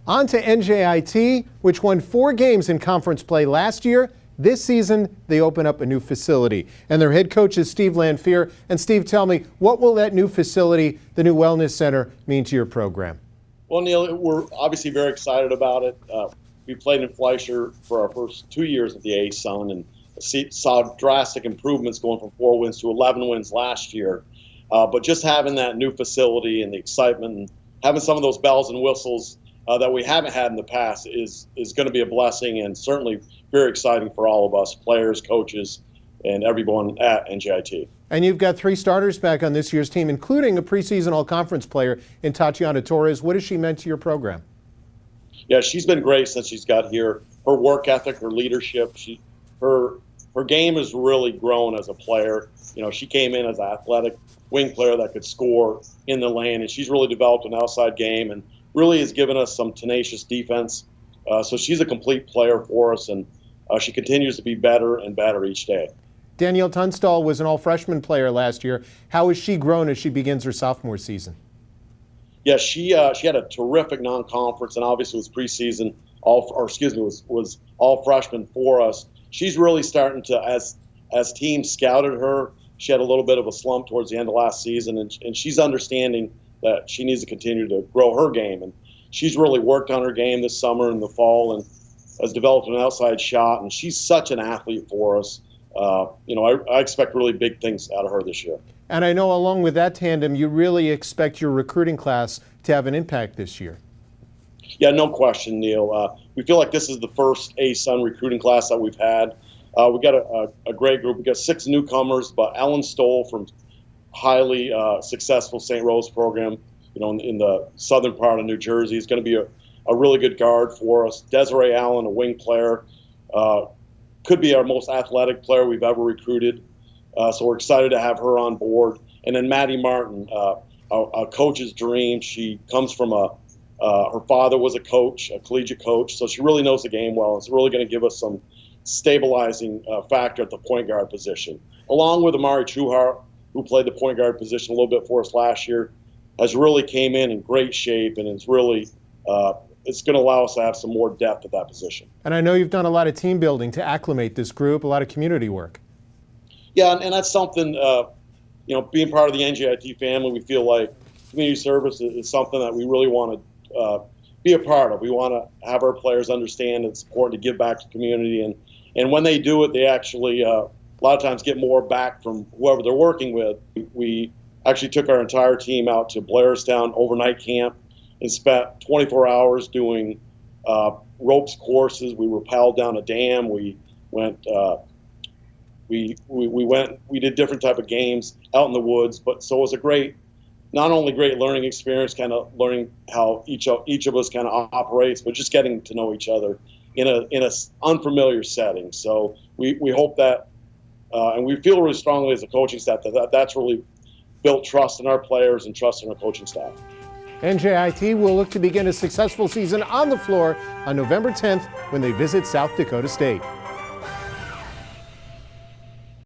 On to NJIT, which won 4 games in conference play last year. This season, they open up a new facility, and their head coach is Steve Lanpher. And Steve, tell me, what will that new facility, the new wellness center, mean to your program? Well, Neil, we're obviously very excited about it. We played in Fleischer for our first 2 years at the A-Sun and saw drastic improvements going from 4 wins to 11 wins last year. But just having that new facility and the excitement and having some of those bells and whistles that we haven't had in the past is going to be a blessing and certainly very exciting for all of us, players, coaches, and everyone at NJIT. And you've got 3 starters back on this year's team, including a preseason all-conference player in Tatiana Torres. What has she meant to your program? Yeah, she's been great since she's got here. Her work ethic, her leadership, her game has really grown as a player. You know, she came in as an athletic wing player that could score in the lane, and she's really developed an outside game and really has given us some tenacious defense. So she's a complete player for us, and she continues to be better and better each day. Danielle Tunstall was an all-freshman player last year. How has she grown as she begins her sophomore season? Yeah, she had a terrific non-conference, and obviously was preseason was all freshman for us. She's really starting to, as teams scouted her, she had a little bit of a slump towards the end of last season, and she's understanding that she needs to continue to grow her game. And she's really worked on her game this summer and the fall and has developed an outside shot, and she's such an athlete for us. You know, I expect really big things out of her this year. And I know along with that tandem, you really expect your recruiting class to have an impact this year. Yeah, no question, Neil. We feel like this is the first A-Sun recruiting class that we've had. We've got a great group. We've got 6 newcomers, but Ellen Stoll from highly successful St. Rose program, you know, in the southern part of New Jersey, is going to be a really good guard for us. Desiree Allen, a wing player, could be our most athletic player we've ever recruited. So we're excited to have her on board. And then Maddie Martin, a coach's dream. She comes from her father was a coach, a collegiate coach, so she really knows the game well. It's really going to give us some stabilizing factor at the point guard position. Along with Amari Truhart, who played the point guard position a little bit for us last year, has really came in great shape, and it's really it's going to allow us to have some more depth at that position. And I know you've done a lot of team building to acclimate this group, a lot of community work. Yeah, and that's something, you know, being part of the NJIT family, we feel like community service is something that we really want to be a part of. We want to have our players understand it's important to give back to the community, and when they do it, they actually a lot of times get more back from whoever they're working with. We actually took our entire team out to Blairstown overnight camp and spent 24 hours doing ropes courses. We rappelled down a dam. We went. We did different type of games out in the woods. But so it was a great, not only great learning experience, kind of learning how each of us kind of operates, but just getting to know each other in a unfamiliar setting. So we hope that, and we feel really strongly as a coaching staff that's really built trust in our players and trust in our coaching staff. NJIT will look to begin a successful season on the floor on November 10th when they visit South Dakota State.